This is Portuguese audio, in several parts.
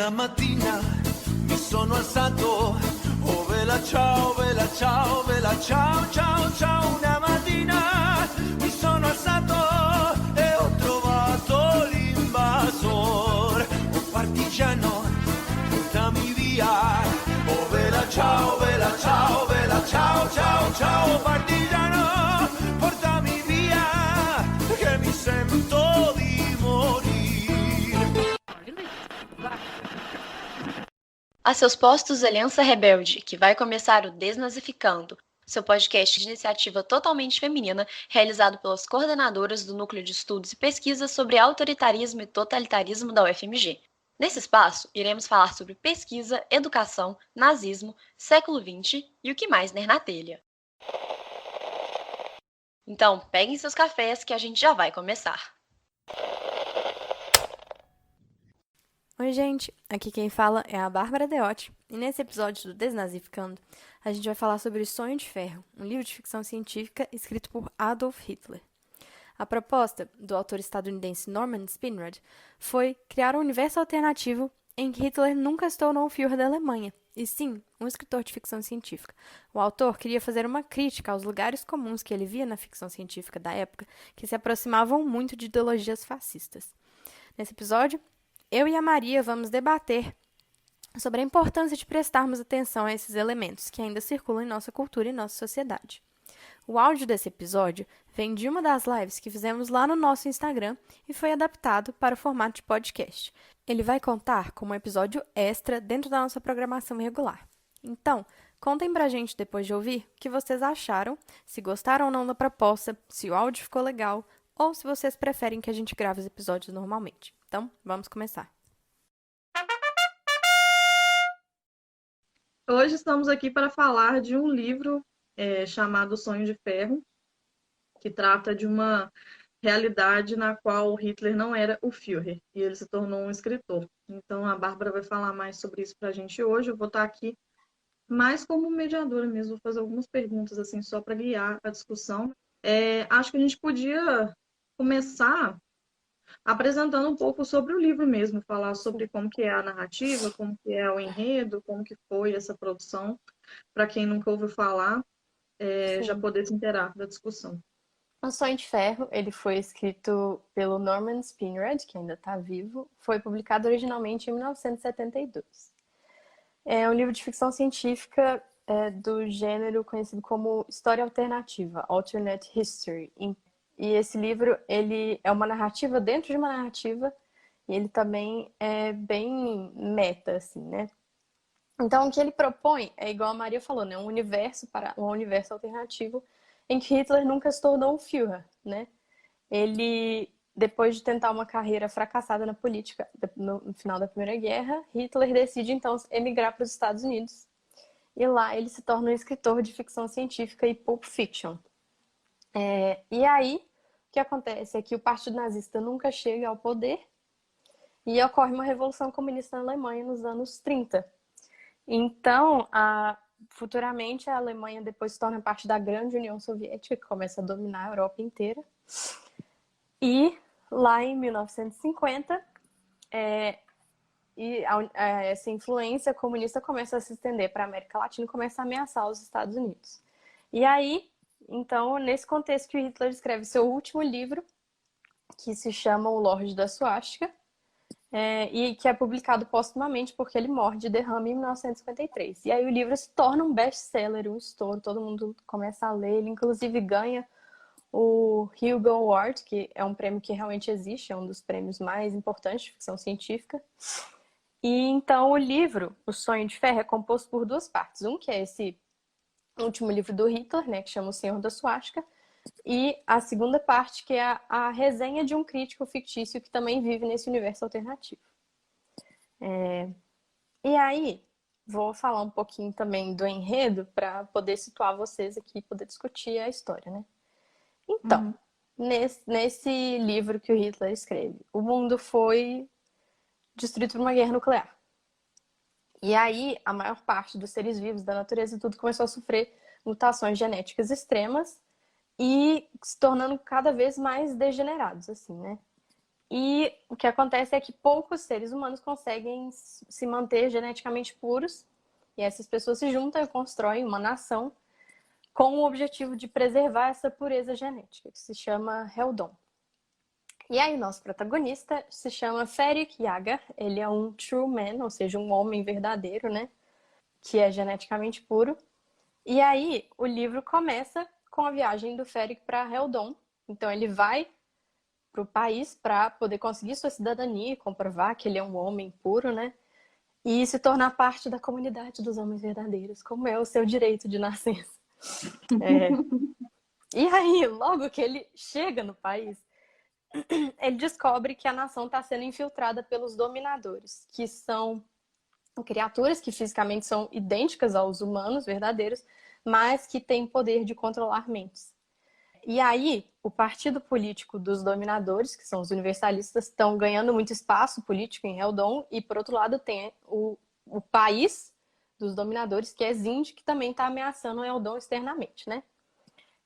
Una mattina mi sono alzato, oh vela ciao, vela ciao, vela ciao, ciao, ciao. Una mattina mi sono alzato e ho trovato l'invasor. Oh partigiano, portami via, oh vela ciao, vela ciao, vela ciao, ciao, ciao. Partigiano, portami via, che mi sento di morire. A seus postos, Aliança Rebelde, que vai começar o Desnazificando, seu podcast de iniciativa totalmente feminina, realizado pelas coordenadoras do Núcleo de Estudos e Pesquisas sobre Autoritarismo e Totalitarismo da UFMG. Nesse espaço, iremos falar sobre pesquisa, educação, nazismo, século XX e o que mais der na telha. Então, peguem seus cafés que a gente já vai começar. Oi, gente! Aqui quem fala é a Bárbara Deotti, e nesse episódio do Desnazificando, a gente vai falar sobre O Sonho de Ferro, um livro de ficção científica escrito por Adolf Hitler. A proposta do autor estadunidense Norman Spinrad foi criar um universo alternativo em que Hitler nunca se tornou o Führer da Alemanha, e sim, um escritor de ficção científica. O autor queria fazer uma crítica aos lugares comuns que ele via na ficção científica da época, que se aproximavam muito de ideologias fascistas. Nesse episódio, eu e a Maria vamos debater sobre a importância de prestarmos atenção a esses elementos que ainda circulam em nossa cultura e nossa sociedade. O áudio desse episódio vem de uma das lives que fizemos lá no nosso Instagram e foi adaptado para o formato de podcast. Ele vai contar como um episódio extra dentro da nossa programação regular. Então, contem pra gente depois de ouvir o que vocês acharam, se gostaram ou não da proposta, se o áudio ficou legal ou se vocês preferem que a gente grave os episódios normalmente. Então, vamos começar. Hoje estamos aqui para falar de um livro chamado O Sonho de Ferro, que trata de uma realidade na qual Hitler não era o Führer e ele se tornou um escritor. Então, a Bárbara vai falar mais sobre isso para a gente hoje. Eu vou estar aqui mais como mediadora mesmo, vou fazer algumas perguntas assim só para guiar a discussão. Acho que a gente podia começar apresentando um pouco sobre o livro mesmo, falar sobre como que é a narrativa, como que é o enredo, como que foi essa produção, para quem nunca ouviu falar, já poder se inteirar da discussão. O Sonho de Ferro, ele foi escrito pelo Norman Spinrad, que ainda está vivo, foi publicado originalmente em 1972. É um livro de ficção científica do gênero conhecido como história alternativa, alternate history. E esse livro, ele é uma narrativa dentro de uma narrativa, e ele também é bem meta, assim, né? Então, o que ele propõe é, igual a Maria falou, né? Um universo alternativo em que Hitler nunca se tornou um Führer, né? Ele, depois de tentar uma carreira fracassada na política no final da Primeira Guerra, Hitler decide, então, emigrar para os Estados Unidos. E lá ele se torna um escritor de ficção científica e pulp fiction. E aí, o que acontece é que o Partido Nazista nunca chega ao poder e ocorre uma revolução comunista na Alemanha nos anos 30. Então, futuramente, a Alemanha depois se torna parte da grande União Soviética, que começa a dominar a Europa inteira. E lá em 1950, essa influência comunista começa a se estender para a América Latina e começa a ameaçar os Estados Unidos. E aí, então, nesse contexto que Hitler escreve seu último livro, que se chama O Lorde da Suástica, e que é publicado póstumamente porque ele morre de derrame em 1953. E aí o livro se torna um best-seller, um estouro, todo mundo começa a ler, ele inclusive ganha o Hugo Award, que é um prêmio que realmente existe, é um dos prêmios mais importantes de ficção científica. E então o livro, O Sonho de Ferro, é composto por duas partes. Um que é esse último livro do Hitler, né, que chama O Senhor da Suástica, e a segunda parte, que é a resenha de um crítico fictício que também vive nesse universo alternativo. E aí, vou falar um pouquinho também do enredo para poder situar vocês aqui e poder discutir a história, né? Então, nesse livro que o Hitler escreve, o mundo foi destruído por uma guerra nuclear. E aí, a maior parte dos seres vivos, da natureza e tudo, começou a sofrer mutações genéticas extremas e se tornando cada vez mais degenerados, assim, né? E o que acontece é que poucos seres humanos conseguem se manter geneticamente puros, e essas pessoas se juntam e constroem uma nação com o objetivo de preservar essa pureza genética, que se chama Heldon. E aí, nosso protagonista se chama Ferik Jager, ele é um true man, ou seja, um homem verdadeiro, né? Que é geneticamente puro. E aí, o livro começa com a viagem do Ferik para Heldon. Então, ele vai para o país para poder conseguir sua cidadania e comprovar que ele é um homem puro, né? E se tornar parte da comunidade dos homens verdadeiros, como é o seu direito de nascença. E aí, logo que ele chega no país, ele descobre que a nação está sendo infiltrada pelos dominadores, que são criaturas que fisicamente são idênticas aos humanos verdadeiros, mas que têm poder de controlar mentes. E aí, o partido político dos dominadores, que são os universalistas, estão ganhando muito espaço político em Heldon, e por outro lado tem o país dos dominadores, que é Zind, que também está ameaçando Heldon externamente, né?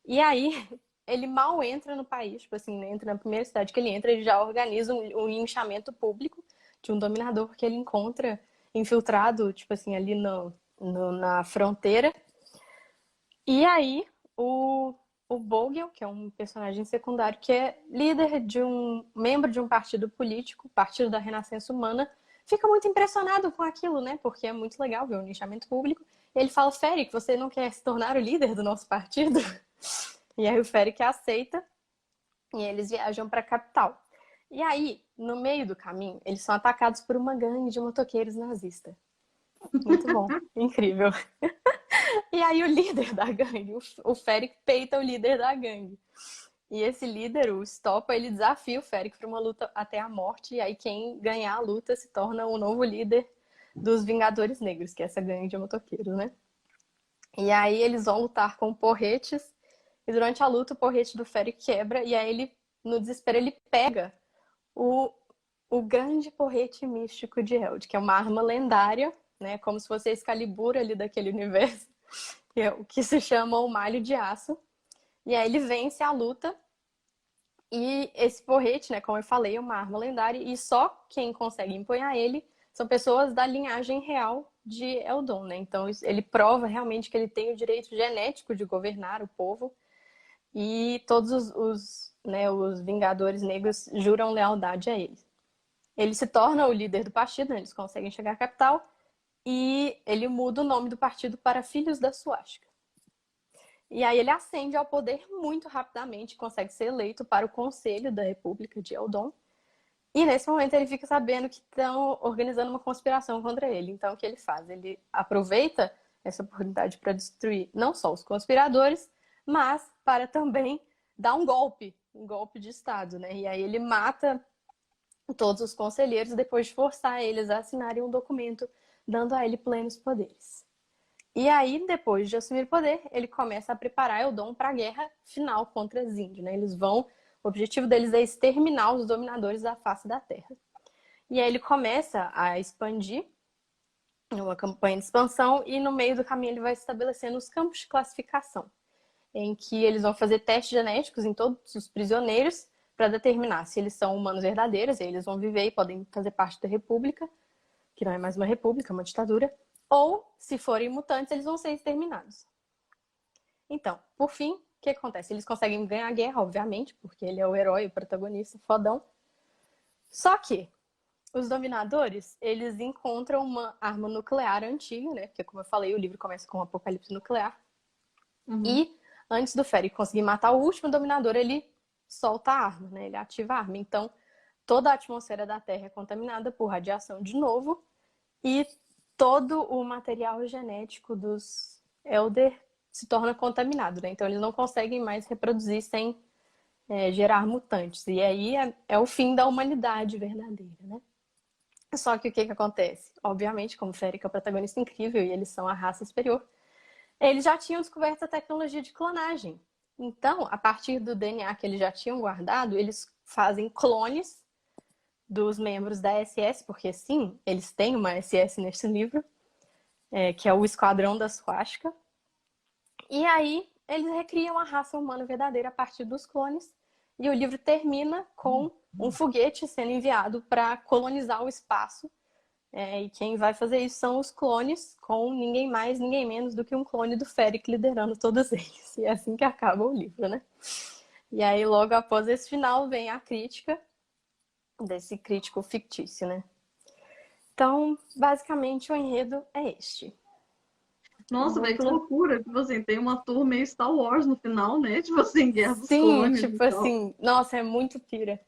E aí, ele mal entra no país, tipo assim, entra na primeira cidade que ele entra, ele já organiza um linchamento público de um dominador que ele encontra infiltrado, tipo assim, ali na fronteira. E aí, o Vogel, que é um personagem secundário, que é líder de membro de um partido político, Partido da Renascença Humana, fica muito impressionado com aquilo, né? Porque é muito legal ver um linchamento público. E ele fala, Ferik, você não quer se tornar o líder do nosso partido? E aí o Ferik aceita e eles viajam para a capital. E aí, no meio do caminho, eles são atacados por uma gangue de motoqueiros nazistas. Muito bom, incrível. E aí o líder da gangue, o Ferik, peita o líder da gangue. E esse líder, o Stoppa, ele desafia o Ferik para uma luta até a morte. E aí quem ganhar a luta se torna o novo líder dos Vingadores Negros, que é essa gangue de motoqueiros, né? E aí eles vão lutar com porretes. E durante a luta o porrete do Ferik quebra. E aí ele, no desespero, ele pega o grande porrete místico de Held, que é uma arma lendária, né? Como se fosse a Excalibur ali daquele universo. Que é o que se chama o Malho de Aço. E aí ele vence a luta. E esse porrete, né, como eu falei, é uma arma lendária. E só quem consegue empunhar ele são pessoas da linhagem real de Eldon, né? Então ele prova realmente que ele tem o direito genético de governar o povo. E todos os Vingadores Negros juram lealdade a ele. Ele se torna o líder do partido, né? Eles conseguem chegar à capital. E ele muda o nome do partido para Filhos da Suástica. E aí ele ascende ao poder muito rapidamente, consegue ser eleito para o Conselho da República de Eldon. E nesse momento ele fica sabendo que estão organizando uma conspiração contra ele. Então o que ele faz? Ele aproveita essa oportunidade para destruir não só os conspiradores, mas para também dar um golpe de Estado, né? E aí ele mata todos os conselheiros depois de forçar eles a assinarem um documento dando a ele plenos poderes. E aí, depois de assumir o poder, ele começa a preparar Eldon para a guerra final contra Zind, né? O objetivo deles é exterminar os dominadores da face da Terra. E aí ele começa a expandir uma campanha de expansão e no meio do caminho ele vai estabelecendo os campos de classificação, em que eles vão fazer testes genéticos em todos os prisioneiros para determinar se eles são humanos verdadeiros, e aí eles vão viver e podem fazer parte da república, que não é mais uma república, é uma ditadura, ou, se forem mutantes, eles vão ser exterminados. Então, por fim, o que acontece? Eles conseguem ganhar a guerra, obviamente, porque ele é o herói, o protagonista, fodão. Só que os dominadores, eles encontram uma arma nuclear antiga, né? Porque, como eu falei, o livro começa com um apocalipse nuclear. Uhum. E, antes do Ferik conseguir matar o último dominador, ele solta a arma, né? Ele ativa a arma. Então, toda a atmosfera da Terra é contaminada por radiação de novo e todo o material genético dos Elder se torna contaminado, né? Então eles não conseguem mais reproduzir sem gerar mutantes. E aí é o fim da humanidade verdadeira, né? Só que o que acontece? Obviamente, como o Ferik é o protagonista incrível e eles são a raça superior, eles já tinham descoberto a tecnologia de clonagem. Então, a partir do DNA que eles já tinham guardado, eles fazem clones dos membros da SS, porque sim, eles têm uma SS nesse livro, que é o Esquadrão da Suástica. E aí, eles recriam a raça humana verdadeira a partir dos clones. E o livro termina com um foguete sendo enviado para colonizar o espaço. E quem vai fazer isso são os clones, com ninguém mais, ninguém menos do que um clone do Feric liderando todos eles. E é assim que acaba o livro, né? E aí, logo após esse final, vem a crítica desse crítico fictício, né? Então, basicamente, o enredo é este. Nossa, velho, que loucura. Tipo assim, tem uma tour meio Star Wars no final, né? Tipo assim, Guerra dos Sim, Clones e tipo tal. assim, nossa, é muito pira.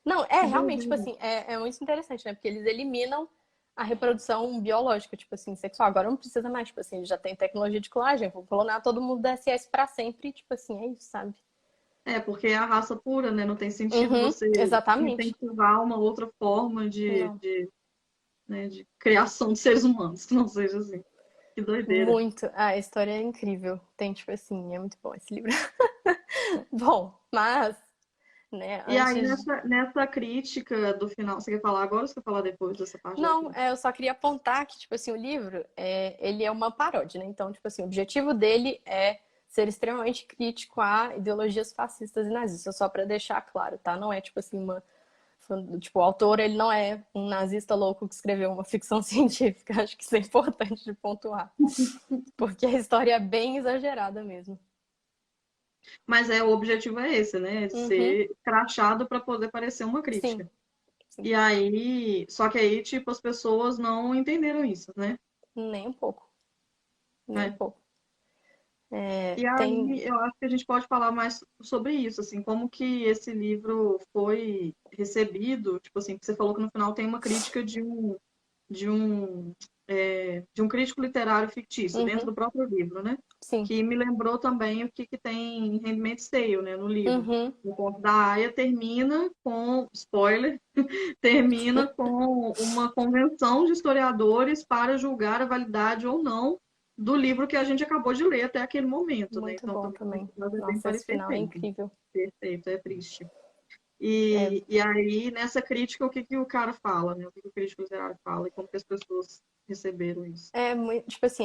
Não, Que realmente, tipo doideira. assim, é muito interessante, né? Porque eles eliminam a reprodução biológica, tipo assim, sexual. Agora não precisa mais, tipo assim, eles já tem tecnologia de clonagem, vão clonar todo mundo da SS pra sempre, tipo assim, é isso, sabe? É, porque é a raça pura, né? Não tem sentido você Exatamente. incentivar uma outra forma Não. né, de criação de seres humanos, que não seja assim. Que doideira. Muito. A história é incrível. Tem, tipo assim, é muito bom esse livro. Bom, mas, né, E aí, antes. nessa crítica do final, você quer falar agora ou você quer falar depois dessa parte da Não, crítica? eu só queria apontar que, tipo assim, o livro, ele é uma paródia, né? Então, tipo assim, o objetivo dele é ser extremamente crítico a ideologias fascistas e nazistas, só pra deixar claro, tá? Não é, tipo assim, tipo, o autor, ele não é um nazista louco que escreveu uma ficção científica. Acho que isso é importante de pontuar. Porque a história é bem exagerada mesmo. Mas o objetivo é esse, né? De Uhum, ser crachado para poder parecer uma sim, crítica. sim. E aí, só que aí, tipo, as pessoas não entenderam isso, né? Nem um pouco. Nem um É. pouco. E Tem. aí, eu acho que a gente pode falar mais sobre isso, assim, como que esse livro foi recebido, tipo assim, que você falou que no final tem uma crítica de um, de um crítico literário fictício dentro Uhum, do próprio livro, né? sim. Que me lembrou também o que tem em Handmaid's Tale, né, no livro. Uhum, O conto da Aya termina com, spoiler, termina com uma convenção de historiadores para julgar a validade ou não do livro que a gente acabou de ler até aquele momento, né? muito Então bom também também. é bem Nossa, esse final é perfeito, incrível. perfeito, é triste. É, E aí, nessa crítica, o que que o cara fala, né? O que que o crítico literário fala e como que as pessoas receberam isso. muito, tipo assim,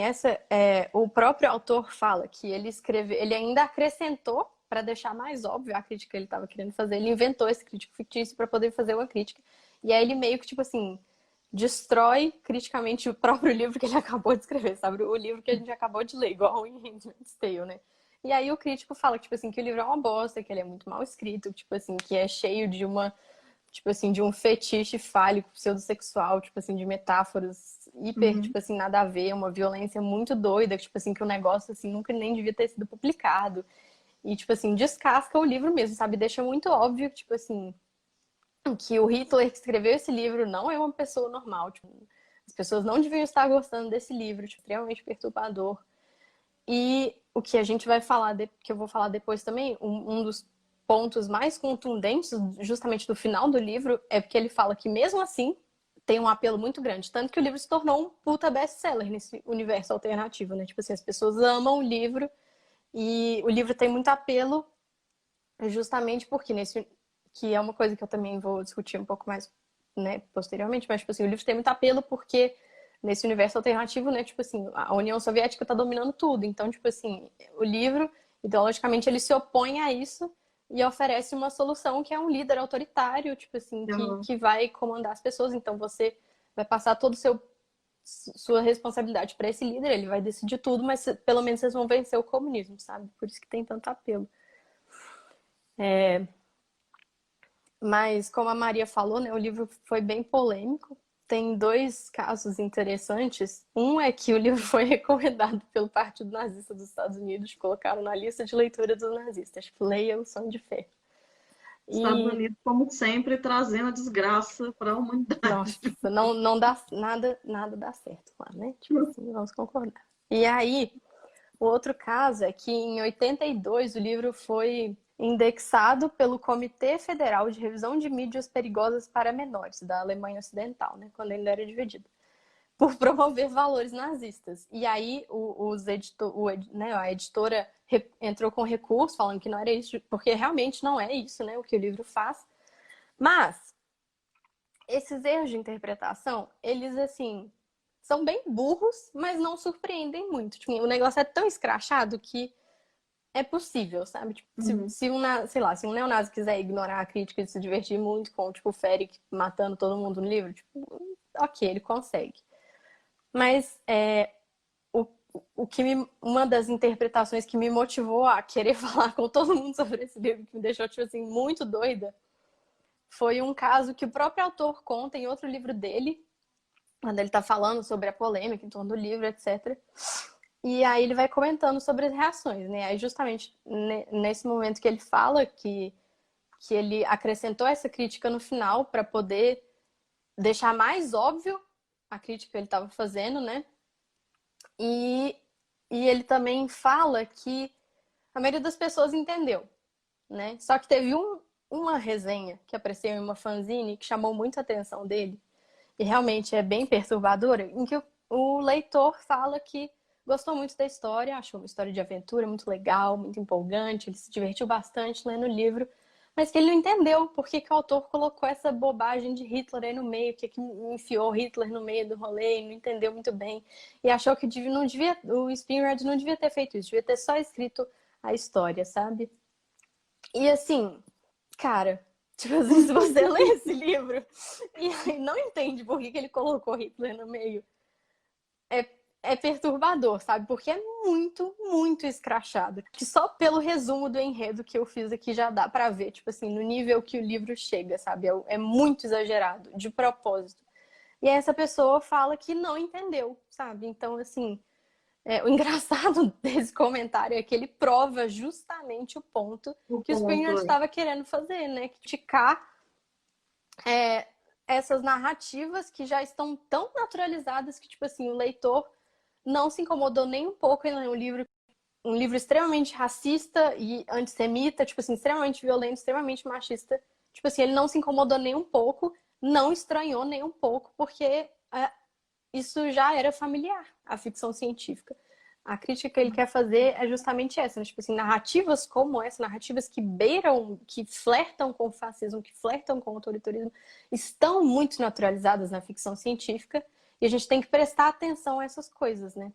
o próprio autor fala que ele escreveu, ele ainda acrescentou para deixar mais óbvio a crítica que ele estava querendo fazer. Ele inventou esse crítico fictício para poder fazer uma crítica. E aí ele meio que tipo assim destrói criticamente o próprio livro que ele acabou de escrever, sabe? O livro que a gente acabou de ler, igual em Handmaid's Tale, né? E aí o crítico fala tipo assim que o livro é uma bosta, que ele é muito mal escrito, tipo assim, que é cheio de uma tipo assim, de um fetiche fálico, pseudossexual, tipo assim, de metáforas hiper, Uhum. tipo assim, nada a ver, uma violência muito doida, tipo assim, que o negócio, assim, nunca nem devia ter sido publicado. E, tipo assim, descasca o livro mesmo, sabe? Deixa muito óbvio, tipo assim, que o Hitler que escreveu esse livro não é uma pessoa normal, tipo, as pessoas não deviam estar gostando desse livro, tipo, extremamente perturbador. E o que a gente vai falar, que eu vou falar depois também, um dos pontos mais contundentes, justamente do final do livro, é porque ele fala que mesmo assim tem um apelo muito grande. Tanto que o livro se tornou um puta best-seller nesse universo alternativo, né? Tipo assim, as pessoas amam o livro e o livro tem muito apelo justamente porque que é uma coisa que eu também vou discutir um pouco mais, né, posteriormente, mas tipo assim, o livro tem muito apelo porque nesse universo alternativo, né, tipo assim, a União Soviética tá dominando tudo. Então, tipo assim, o livro, ideologicamente, ele se opõe a isso e oferece uma solução que é um líder autoritário, tipo assim, Uhum. que vai comandar as pessoas. Então, você vai passar todo o sua responsabilidade para esse líder, ele vai decidir tudo, mas pelo menos vocês vão vencer o comunismo, sabe? Por isso que tem tanto apelo. Mas, como a Maria falou, né, o livro foi bem polêmico. Tem dois casos interessantes. Um é que o livro foi recomendado pelo Partido Nazista dos Estados Unidos, colocaram na lista de leitura dos nazistas. Leia O Sonho de Ferro. Estados E, Unidos, como sempre, trazendo a desgraça para a humanidade. nossa, não dá nada dá certo lá, né? Tipo assim, vamos concordar. E aí, o outro caso é que em 82 o livro foi indexado pelo Comitê Federal de Revisão de Mídias Perigosas para Menores, da Alemanha Ocidental, né, quando ele era dividido, por promover valores nazistas. E aí né, a editora entrou com recurso falando que não era isso, porque realmente não é isso, né, o que o livro faz. Mas esses erros de interpretação, eles assim são bem burros, mas não surpreendem muito. Tipo, o negócio é tão escrachado que é possível, sabe? Tipo, Uhum. sei lá, se um neonazi quiser ignorar a crítica e se divertir muito com, tipo, o Feric matando todo mundo no livro, tipo, ok, ele consegue. Mas o, uma das interpretações que me motivou a querer falar com todo mundo sobre esse livro, que me deixou, tipo assim, muito doida, foi um caso que o próprio autor conta em outro livro dele, quando ele tá falando sobre a polêmica em torno do livro, etc. E aí ele vai comentando sobre as reações, né? Aí justamente nesse momento que ele fala que ele acrescentou essa crítica no final para poder deixar mais óbvio a crítica que ele estava fazendo, né? E ele também fala que a maioria das pessoas entendeu, né? Só que teve uma resenha que apareceu em uma fanzine que chamou muito a atenção dele, e realmente é bem perturbadora, em que o leitor fala que gostou muito da história, achou uma história de aventura muito legal, muito empolgante, ele se divertiu bastante lendo o livro, mas que ele não entendeu por que o autor colocou essa bobagem de Hitler aí no meio, que enfiou Hitler no meio do rolê e não entendeu muito bem. E achou que não devia, o Spinrad não devia ter feito isso, devia ter só escrito a história, sabe? E assim, cara, tipo assim, se você lê esse livro e aí não entende por que ele colocou Hitler no meio, é perturbador, sabe? Porque é muito, muito escrachado. Que só pelo resumo do enredo que eu fiz aqui já dá pra ver, tipo assim, no nível que o livro chega, sabe? É muito exagerado, de propósito. E aí essa pessoa fala que não entendeu, sabe? Então, assim, o engraçado desse comentário é que ele prova justamente o ponto O que o Springer ponto é. estava querendo fazer, né? Criticar essas narrativas que já estão tão naturalizadas que, tipo assim, o leitor não se incomodou nem um pouco em ler um livro extremamente racista e antissemita, tipo assim, extremamente violento, extremamente machista. Tipo assim, ele não se incomodou nem um pouco, não estranhou nem um pouco, porque isso já era familiar, a ficção científica. A crítica que ele quer fazer é justamente essa, né? Tipo assim, narrativas como essa, narrativas que beiram, que flertam com o fascismo, que flertam com o autoritarismo, estão muito naturalizadas na ficção científica e a gente tem que prestar atenção a essas coisas, né?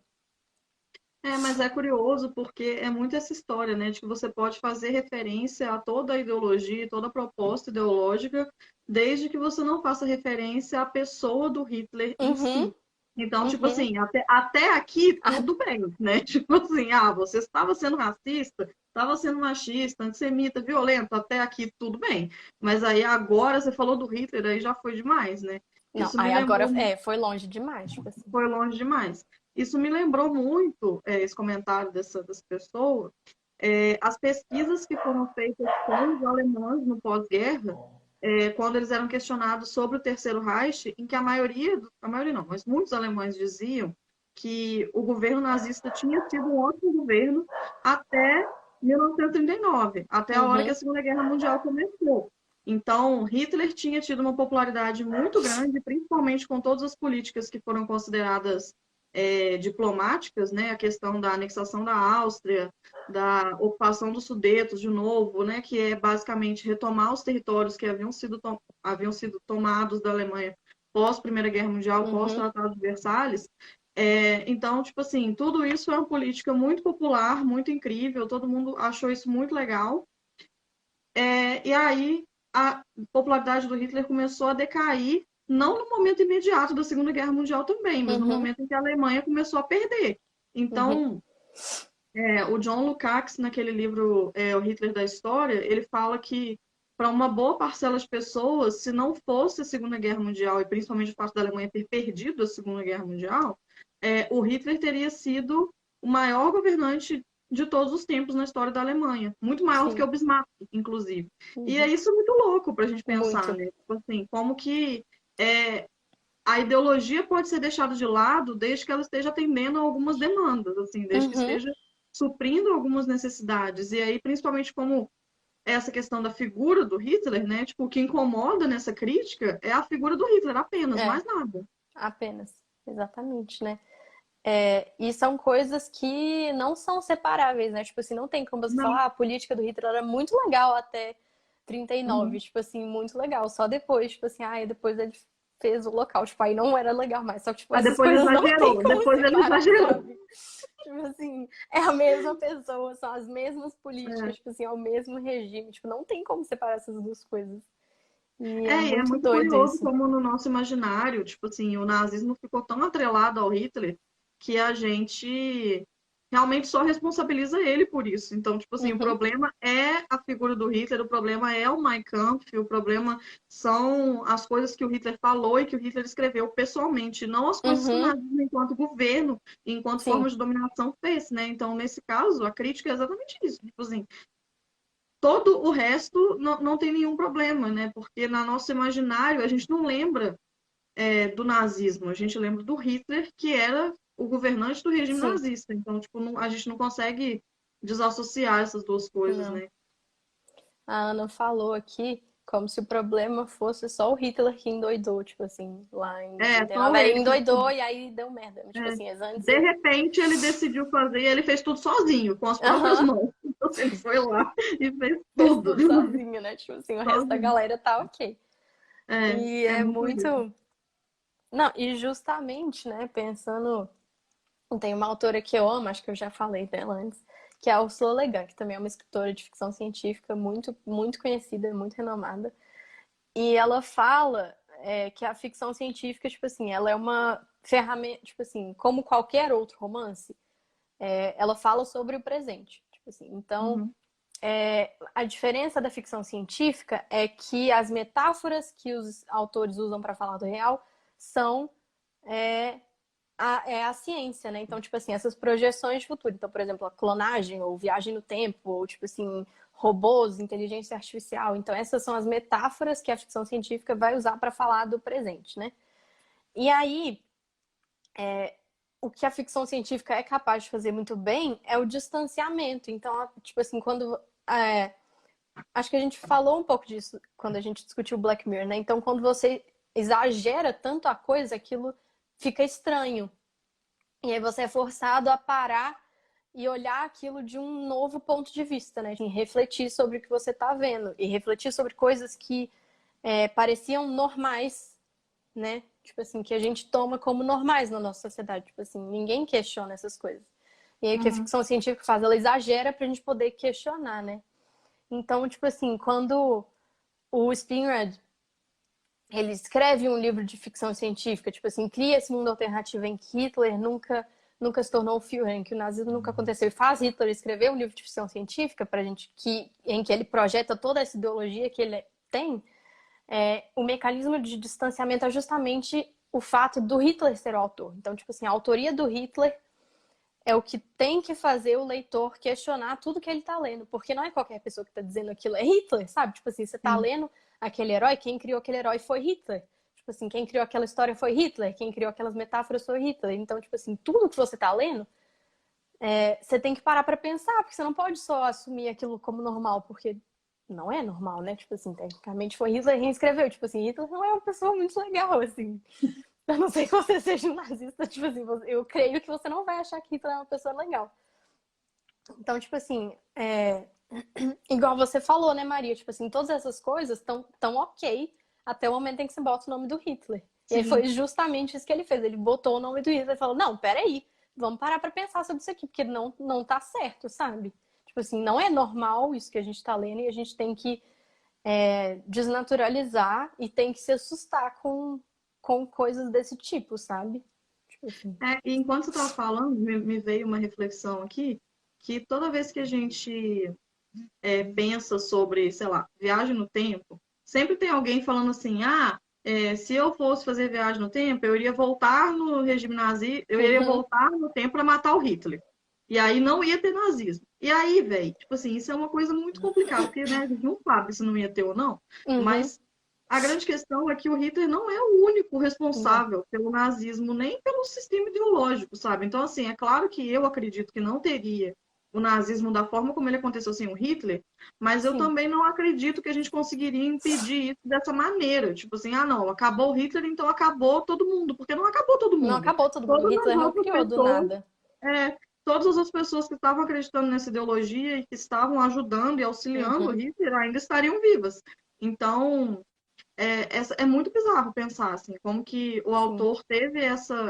Mas é curioso porque é muito essa história, né, de que você pode fazer referência a toda a ideologia, toda a proposta ideológica, desde que você não faça referência à pessoa do Hitler em Uhum, si. Então, tipo uhum. assim, até aqui tudo bem, né? Tipo assim, você estava sendo racista, estava sendo machista, antissemita, violento, até aqui tudo bem. Mas aí agora você falou do Hitler, aí já foi demais, né? Não, Isso me aí agora lembrou foi longe demais, tipo assim. Foi longe demais. Isso me lembrou muito, esse comentário dessa pessoa, as pesquisas que foram feitas com os alemães no pós-guerra, quando eles eram questionados sobre o Terceiro Reich, em que a maioria não, mas muitos alemães diziam que o governo nazista tinha sido um ótimo governo até 1939, até a hora que Uhum, a Segunda Guerra Mundial começou. Então, Hitler tinha tido uma popularidade muito grande, principalmente com todas as políticas que foram consideradas diplomáticas, né? A questão da anexação da Áustria, da ocupação dos Sudetos de novo, né? Que é basicamente retomar os territórios que haviam sido tomados da Alemanha pós Primeira Guerra Mundial, pós uhum, Tratado de Versalhes. Então, tipo assim, tudo isso é uma política muito popular, muito incrível, todo mundo achou isso muito legal. E aí a popularidade do Hitler começou a decair, não no momento imediato da Segunda Guerra Mundial também, mas no uhum, momento em que a Alemanha começou a perder. uhum, Então, o John Lukács, naquele livro O Hitler da História, ele fala que para uma boa parcela de pessoas, se não fosse a Segunda Guerra Mundial, e principalmente o fato da Alemanha ter perdido a Segunda Guerra Mundial, o Hitler teria sido o maior governante de todos os tempos na história da Alemanha. Muito maior do que sim, o Bismarck, inclusive. E é uhum, isso muito louco para a gente pensar, muito, né? Tipo assim, como que a ideologia pode ser deixada de lado desde que ela esteja atendendo a algumas demandas, assim, desde que uhum, esteja suprindo algumas necessidades. E aí, principalmente como essa questão da figura do Hitler, né? Tipo, o que incomoda nessa crítica é a figura do Hitler apenas, mais nada. apenas, exatamente, né? E são coisas que não são separáveis, né? Tipo assim, não tem como você Não. falar, a política do Hitler era muito legal até 39, Uhum. tipo assim, muito legal. Só depois, tipo assim, depois ele fez o local, tipo, aí não era legal mais. Só que, tipo, Aí essas depois coisas não tem exagerou, como depois ele separar, exagerou. sabe? Tipo assim, é a mesma pessoa, são as mesmas políticas, tipo assim, é o mesmo regime. Tipo, não tem como separar essas duas coisas. E é E é muito muito doido curioso isso. como no nosso imaginário, tipo assim, o nazismo ficou tão atrelado ao Hitler que a gente realmente só responsabiliza ele por isso. Então, tipo assim, o Uhum, problema é a figura do Hitler, o problema é o Mein Kampf, o problema são as coisas que o Hitler falou e que o Hitler escreveu pessoalmente, não as coisas que o uhum, nazismo, enquanto governo, enquanto sim, forma de dominação, fez, né? Então, nesse caso, a crítica é exatamente isso. Tipo assim, todo o resto não tem nenhum problema, né? Porque no nosso imaginário a gente não lembra do nazismo, a gente lembra do Hitler, que era o governante do regime sim, nazista. Então, tipo, a gente não consegue desassociar essas duas coisas, não. né? A Ana falou aqui como se o problema fosse só o Hitler que endoidou, tipo assim, lá em É, 39. só Aí ele ele que, tipo, endoidou e aí deu merda. Tipo assim, antes de ele. repente ele decidiu fazer e ele fez tudo sozinho, com as próprias Aham, mãos. Então, assim, ele foi lá e fez fez tudo tudo sozinho, né? Tipo assim, o resto da sozinho. galera tá ok. E É é muito isso. muito. Não, e justamente, né, pensando. Tem uma autora que eu amo, acho que eu já falei dela antes, que é a Ursula Le Guin, que também é uma escritora de ficção científica muito, muito conhecida, muito renomada. E ela fala que a ficção científica, tipo assim, ela é uma ferramenta, tipo assim, como qualquer outro romance, ela fala sobre o presente. Tipo assim, então, Uhum. a diferença da ficção científica é que as metáforas que os autores usam para falar do real são é, a ciência, né? Então, tipo assim, essas projeções de futuro. Então, por exemplo, a clonagem ou viagem no tempo, ou tipo assim, robôs, inteligência artificial. Então, essas são as metáforas que a ficção científica vai usar para falar do presente, né? E aí, o que a ficção científica é capaz de fazer muito bem é o distanciamento. Então, tipo assim, quando acho que a gente falou um pouco disso quando a gente discutiu Black Mirror, né? Então, quando você exagera tanto a coisa, aquilo fica estranho. E aí você é forçado a parar e olhar aquilo de um novo ponto de vista, né? De refletir sobre o que você está vendo e refletir sobre coisas que pareciam normais, né? Tipo assim, que a gente toma como normais na nossa sociedade. Tipo assim, ninguém questiona essas coisas. E aí o que a Uhum. ficção científica faz? Ela exagera pra gente poder questionar, né? Então, tipo assim, quando o Spinrad ele escreve um livro de ficção científica, tipo assim, cria esse mundo alternativo em que Hitler nunca se tornou o Führer, em que o nazismo nunca aconteceu, e faz Hitler escrever um livro de ficção científica pra gente em que ele projeta toda essa ideologia que ele tem, o mecanismo de distanciamento é justamente o fato do Hitler ser o autor. Então, tipo assim, a autoria do Hitler é o que tem que fazer o leitor questionar tudo que ele está lendo, porque não é qualquer pessoa que está dizendo aquilo, é Hitler, sabe? Tipo assim, você está Sim. lendo aquele herói, quem criou aquele herói foi Hitler. Tipo assim, quem criou aquela história foi Hitler, quem criou aquelas metáforas foi Hitler. Então, tipo assim, tudo que você está lendo, você tem que parar para pensar, porque você não pode só assumir aquilo como normal, porque não é normal, né? Tipo assim, tecnicamente foi Hitler quem escreveu. Tipo assim, Hitler não é uma pessoa muito legal, assim. A não ser que você seja um nazista, tipo assim, eu creio que você não vai achar que Hitler é uma pessoa legal. Então, tipo assim, igual você falou, né, Maria? Tipo assim, todas essas coisas estão tão ok até o momento em que você bota o nome do Hitler. E aí Sim. foi justamente isso que ele fez. Ele botou o nome do Hitler e falou: não, peraí, vamos parar pra pensar sobre isso aqui, porque não tá certo, sabe? Tipo assim, não é normal isso que a gente tá lendo e a gente tem que desnaturalizar e tem que se assustar com coisas desse tipo, sabe? Tipo assim. E enquanto você estava falando, me veio uma reflexão aqui, que toda vez que a gente pensa sobre, sei lá, viagem no tempo, sempre tem alguém falando assim, se eu fosse fazer viagem no tempo, eu iria voltar no regime nazi, eu iria Uhum, voltar no tempo para matar o Hitler. E aí não ia ter nazismo. E aí, velho, tipo assim, isso é uma coisa muito complicada, porque né, a gente não sabe se não ia ter ou não, uhum, mas a grande questão é que o Hitler não é o único não. responsável pelo nazismo, nem pelo sistema ideológico, sabe? Então, assim, é claro que eu acredito que não teria o nazismo da forma como ele aconteceu sem o Hitler, mas eu Sim. também não acredito que a gente conseguiria impedir isso dessa maneira. Tipo assim, não, acabou o Hitler, então acabou todo mundo, porque não acabou todo Não mundo. acabou todo mundo. Todas as Hitler não outras criou do pessoas, nada. é, todas as outras pessoas que estavam acreditando nessa ideologia e que estavam ajudando e auxiliando o Uhum, Hitler ainda estariam vivas. Então, é muito bizarro pensar assim, como que o sim. autor teve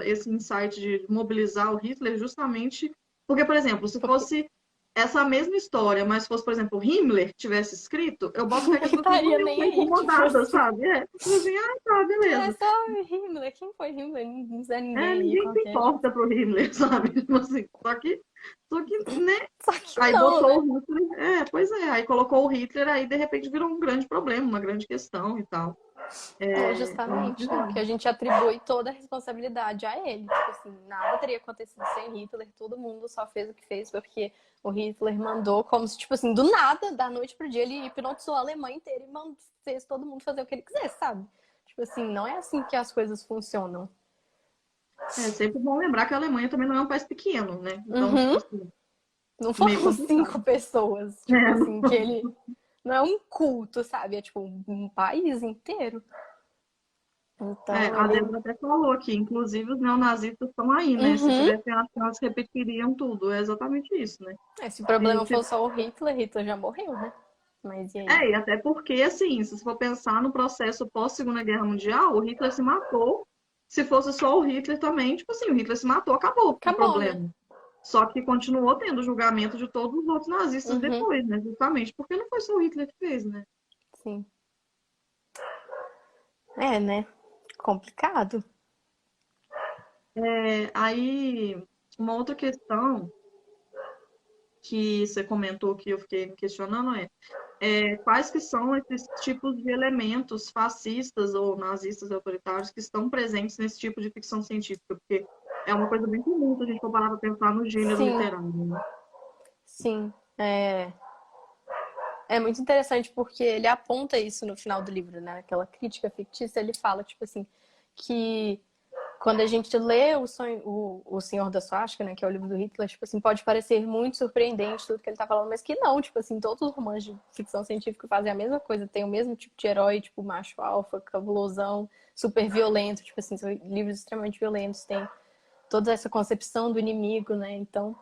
esse insight de mobilizar o Hitler justamente Porque, por exemplo, se fosse essa mesma história, mas fosse, por exemplo, o Himmler tivesse escrito, eu boto fé que as Não pessoas não estaria iam nem ser aí, tipo incomodadas, assim. sabe? Tipo assim, tá, É beleza. só Himmler. Quem foi Himmler? Não sei ninguém aí Ninguém se qualquer. importa pro Himmler, sabe? Tipo assim, só que, né? Só que Aí não, botou né? o Hitler, pois é, aí colocou o Hitler, aí de repente virou um grande problema, uma grande questão e tal. É muito Justamente, né? Porque a bizarro. gente atribui toda a responsabilidade a ele. Tipo assim, nada teria acontecido sem Hitler, todo mundo só fez o que fez porque o Hitler mandou, como se, tipo assim, do nada, da noite pro dia, ele hipnotizou a Alemanha inteira e fez todo mundo fazer o que ele quisesse, sabe? Tipo assim, não é assim que as coisas funcionam. É sempre bom lembrar que a Alemanha também não é um país pequeno, né? Então, tipo Uhum. assim, Não meio foram complicado. 5 pessoas, tipo assim, que ele. Não é um culto, sabe? É tipo um país inteiro. Então A ele. Débora até falou aqui, inclusive os neonazistas estão aí, né? Se Uhum. tivessem a chance, repetiriam tudo. É exatamente isso, né? Se o problema E, for só o Hitler, Hitler já morreu, né? Mas e aí? e até porque, assim, se você for pensar no processo pós-Segunda Guerra Mundial, o Hitler se matou. Se fosse só o Hitler também, tipo assim, o Hitler se matou, acabou o Acabou, né? problema. Só que continuou tendo julgamento de todos os outros nazistas Uhum. depois, né? Justamente porque não foi só o Hitler que fez, né? Sim. É, né? Complicado. Aí, uma outra questão que você comentou que eu fiquei me questionando quais que são esses tipos de elementos fascistas ou nazistas autoritários que estão presentes nesse tipo de ficção científica, porque é uma coisa bem comum se a gente for parar para pensar no gênero Sim, literário, né? sim. É muito interessante porque ele aponta isso no final do livro, né? Aquela crítica fictícia, ele fala, tipo assim, que quando a gente lê o Senhor da Suástica, né, que é o livro do Hitler, tipo assim, pode parecer muito surpreendente tudo que ele tá falando, mas que não, tipo assim, todos os romances de ficção científica fazem a mesma coisa, tem o mesmo tipo de herói, tipo macho alfa, cabulosão, super violento, tipo assim, são livros extremamente violentos, tem toda essa concepção do inimigo, né? Então,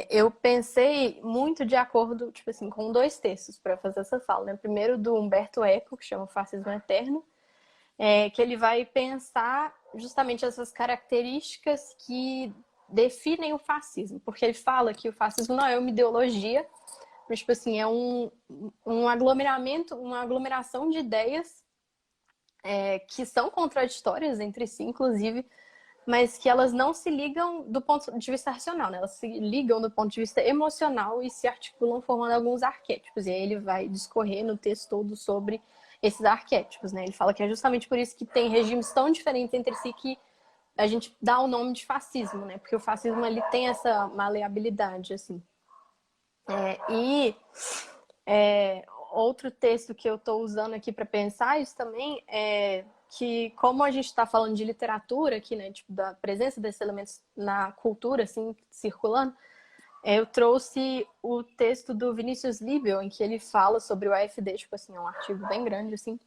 eu pensei muito de acordo, tipo assim, com 2 textos para fazer essa fala, né? Primeiro do Humberto Eco, que chama Fascismo Eterno, que ele vai pensar justamente essas características que definem o fascismo, porque ele fala que o fascismo não é uma ideologia, mas tipo assim, é um aglomeramento, uma aglomeração de ideias que são contraditórias entre si, inclusive, mas que elas não se ligam do ponto de vista racional, né? Elas se ligam do ponto de vista emocional e se articulam formando alguns arquétipos. E aí ele vai discorrer no texto todo sobre esses arquétipos, né? Ele fala que é justamente por isso que tem regimes tão diferentes entre si que a gente dá o nome de fascismo, né? Porque o fascismo ele tem essa maleabilidade, assim. E outro texto que eu estou usando aqui para pensar isso também é que, como a gente está falando de literatura aqui, né, tipo, da presença desses elementos na cultura, assim, circulando, eu trouxe o texto do Vinícius Libel, em que ele fala sobre o AfD, tipo assim, é um artigo bem grande, assim,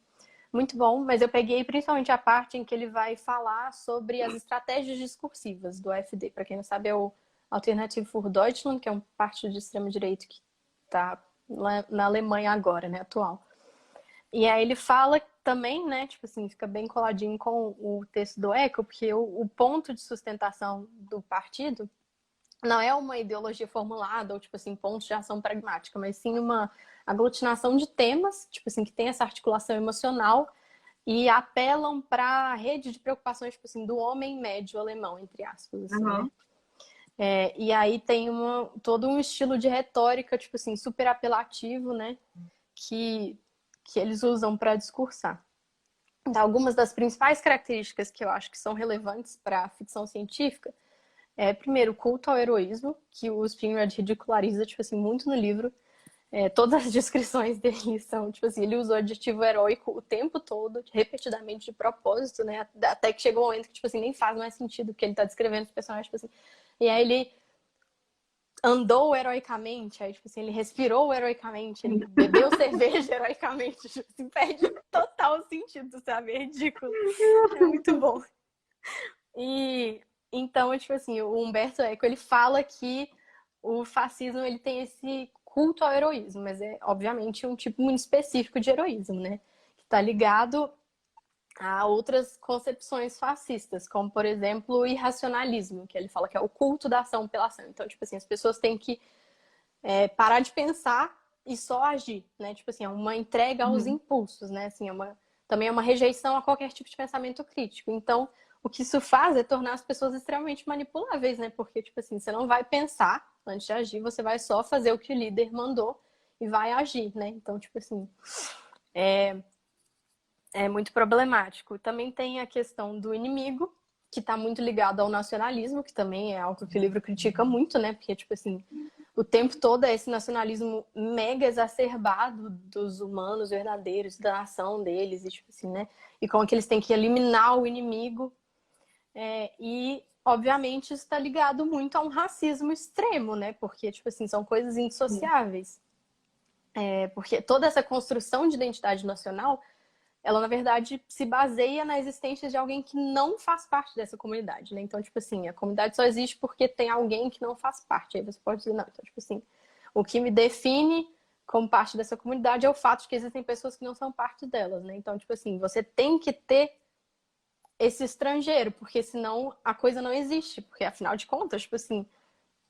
muito bom, mas eu peguei principalmente a parte em que ele vai falar sobre as estratégias discursivas do AfD. Para quem não sabe, é o Alternative für Deutschland, que é um partido de extrema-direita que está na Alemanha agora, né, atual. E aí ele fala também, né, tipo assim, fica bem coladinho com o texto do Eco, porque o ponto de sustentação do partido não é uma ideologia formulada ou, tipo assim, pontos de ação pragmática, mas sim uma aglutinação de temas, tipo assim, que tem essa articulação emocional e apelam para a rede de preocupações, tipo assim, do homem médio alemão, entre aspas, assim, né? Uhum. E aí tem todo um estilo de retórica, tipo assim, super apelativo, né? Que eles usam para discursar. Então, algumas das principais características que eu acho que são relevantes para a ficção científica primeiro, o culto ao heroísmo, que o Spinrad ridiculariza, tipo assim, muito no livro. Todas as descrições dele são, tipo assim, ele usa o adjetivo heróico o tempo todo, repetidamente, de propósito, né? Até que chega um momento que, tipo assim, nem faz mais sentido o que ele tá descrevendo os personagens, tipo assim. E aí ele andou heroicamente, aí, tipo assim, ele respirou heroicamente, ele bebeu cerveja heroicamente, tipo assim, perde total sentido, sabe? É ridículo. É muito bom. E então, tipo assim, o Humberto Eco, ele fala que o fascismo, ele tem esse culto ao heroísmo, mas é, obviamente, um tipo muito específico de heroísmo, né? Que tá ligado há outras concepções fascistas, como, por exemplo, o irracionalismo, que ele fala que é o culto da ação pela ação. Então, tipo assim, as pessoas têm que parar de pensar e só agir, né? Tipo assim, é uma entrega aos Uhum. impulsos, né? Assim, também é uma rejeição a qualquer tipo de pensamento crítico. Então, o que isso faz é tornar as pessoas extremamente manipuláveis, né? Porque, tipo assim, você não vai pensar antes de agir, você vai só fazer o que o líder mandou e vai agir, né? Então, tipo assim, é muito problemático. Também tem a questão do inimigo, que está muito ligado ao nacionalismo, que também é algo que o livro critica muito, né? Porque, tipo assim, o tempo todo é esse nacionalismo mega exacerbado dos humanos verdadeiros, da nação deles, e, tipo assim, né? E como que eles têm que eliminar o inimigo. E, obviamente, isso está ligado muito a um racismo extremo, né? Porque, tipo assim, são coisas indissociáveis. Porque toda essa construção de identidade nacional, ela, na verdade, se baseia na existência de alguém que não faz parte dessa comunidade, né? Então, tipo assim, a comunidade só existe porque tem alguém que não faz parte. Aí você pode dizer, não, então, tipo assim, o que me define como parte dessa comunidade é o fato de que existem pessoas que não são parte delas, né? Então, tipo assim, você tem que ter esse estrangeiro, porque senão a coisa não existe. Porque, afinal de contas, tipo assim,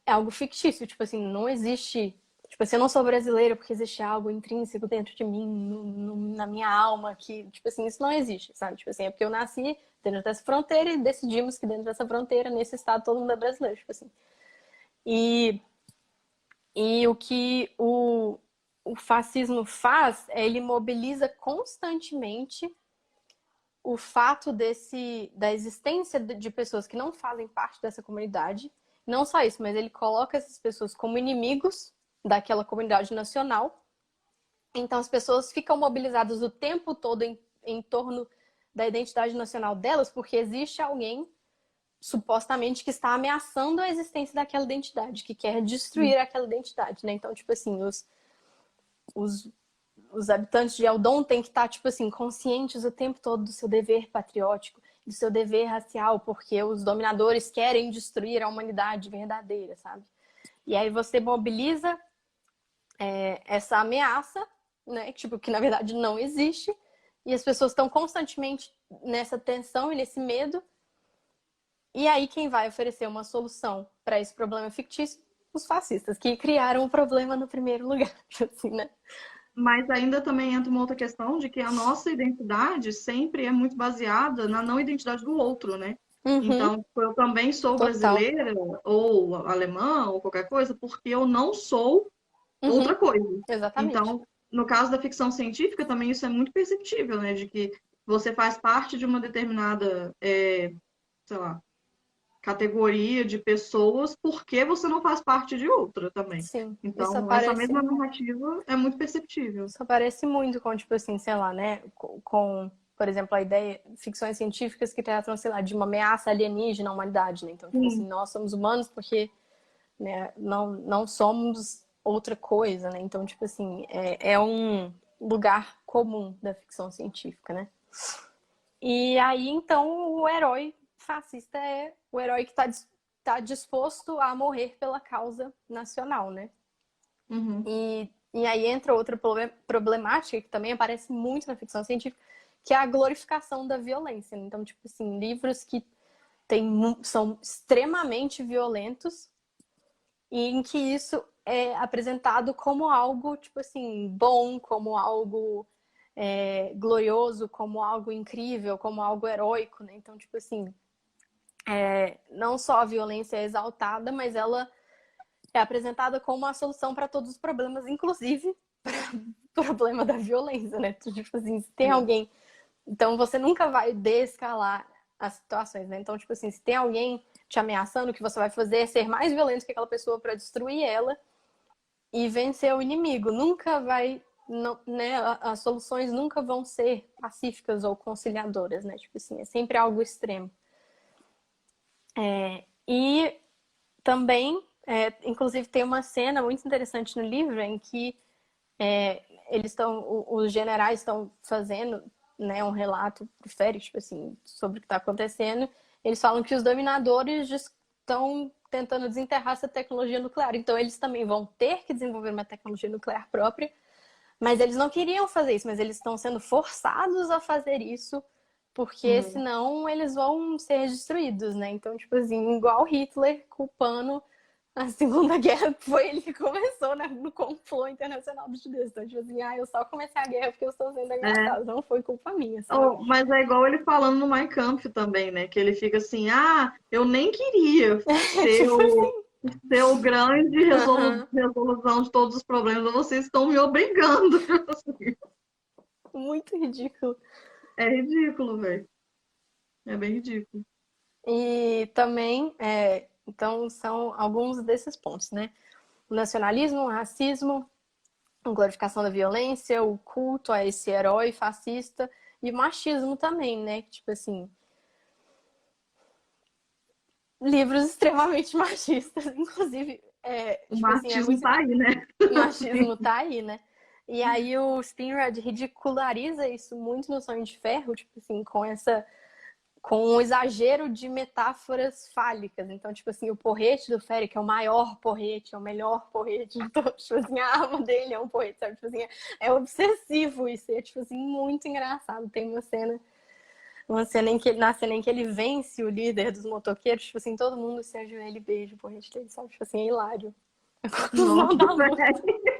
é algo fictício. Tipo assim, não existe. Tipo assim, eu não sou brasileira porque existe algo intrínseco dentro de mim, na minha alma, que, tipo assim, isso não existe, sabe? Tipo assim, é porque eu nasci dentro dessa fronteira e decidimos que dentro dessa fronteira, nesse estado, todo mundo é brasileiro, tipo assim. E, e o que o fascismo faz é ele mobiliza constantemente o fato da existência de pessoas que não fazem parte dessa comunidade. Não só isso, mas ele coloca essas pessoas como inimigos daquela comunidade nacional. Então as pessoas ficam mobilizadas o tempo todo em torno da identidade nacional delas, porque existe alguém supostamente que está ameaçando a existência daquela identidade, que quer destruir aquela identidade, né? Então, tipo assim, os os habitantes de Eldon têm que estar, tipo assim, conscientes o tempo todo do seu dever patriótico, do seu dever racial, porque os dominadores querem destruir a humanidade verdadeira, sabe? E aí você mobiliza essa ameaça, né? Tipo, que na verdade não existe, e as pessoas estão constantemente nessa tensão e nesse medo. E aí quem vai oferecer uma solução para esse problema fictício? Os fascistas, que criaram o problema no primeiro lugar, assim, né? Mas ainda também entra uma outra questão de que a nossa identidade sempre é muito baseada na não identidade do outro, né? Uhum, Então, eu também sou total. brasileira ou alemã ou qualquer coisa porque eu não sou outra Uhum, coisa. exatamente. Então, no caso da ficção científica, também isso é muito perceptível, né? De que você faz parte de uma determinada, sei lá, categoria de pessoas porque você não faz parte de outra também. Sim, Então, essa mesma narrativa é muito perceptível. isso aparece muito com, tipo assim, sei lá, né? Por exemplo, a ideia, ficções científicas que tratam, sei lá, de uma ameaça alienígena à humanidade, né? Então, tipo assim, Sim. nós somos humanos porque, né, não somos outra coisa, né? Então, tipo assim, é um lugar comum da ficção científica, né? E aí, então, o herói fascista é o herói que tá disposto a morrer pela causa nacional, né? Uhum. E aí entra outra problemática que também aparece muito na ficção científica, que é a glorificação da violência. Então, tipo assim, livros que são extremamente violentos e em que isso é apresentado como algo, tipo assim, bom, como algo glorioso, como algo incrível, como algo heróico, né? Então, tipo assim, não só a violência é exaltada, mas ela é apresentada como uma solução para todos os problemas, inclusive para o problema da violência, né? Tipo assim, se tem É. alguém. Então você nunca vai desescalar as situações, né? Então, tipo assim, se tem alguém te ameaçando, o que você vai fazer é ser mais violento que aquela pessoa para destruir ela e vencer o inimigo. Nunca vai. Não, né? As soluções nunca vão ser pacíficas ou conciliadoras, né? Tipo assim, é sempre algo extremo. E também, inclusive, tem uma cena muito interessante no livro em que os generais estão fazendo, né, um relato pro Férix, tipo assim, sobre o que está acontecendo. Eles falam que os dominadores estão tentando desenterrar essa tecnologia nuclear. Então, eles também vão ter que desenvolver uma tecnologia nuclear própria, mas eles não queriam fazer isso, mas eles estão sendo forçados a fazer isso porque senão eles vão ser destruídos, né? Então, tipo assim, igual Hitler culpando a Segunda Guerra, foi ele que começou, né, no complô internacional dos judeus. Então, tipo assim, eu só comecei a guerra porque eu estou sendo engraçado, não foi culpa minha, sabe? Mas é igual ele falando no Mein Kampf também, né? Que ele fica assim, eu nem queria ser Tipo assim. ser o grande resolução de todos os problemas, vocês estão me obrigando. Muito ridículo. É ridículo, velho. É bem ridículo. E também, então, são alguns desses pontos, né? O nacionalismo, o racismo, a glorificação da violência, o culto a esse herói fascista e o machismo também, né? Tipo assim, livros extremamente machistas, inclusive. O Tipo assim, machismo tá aí, né? O machismo tá aí, né? E aí o Spinrad ridiculariza isso muito no Sonho de Ferro, tipo assim, com um exagero de metáforas fálicas. Então, tipo assim, o porrete do Féric é o maior porrete, é o melhor porrete de todos. Tipo assim, a arma dele é um porrete, sabe? Tipo assim, é obsessivo isso. É, tipo assim, muito engraçado. Tem uma cena na cena em que ele vence o líder dos motoqueiros, tipo assim, todo mundo se ajoelha e beija o porrete dele, sabe? Tipo assim, é hilário. Nossa, velho.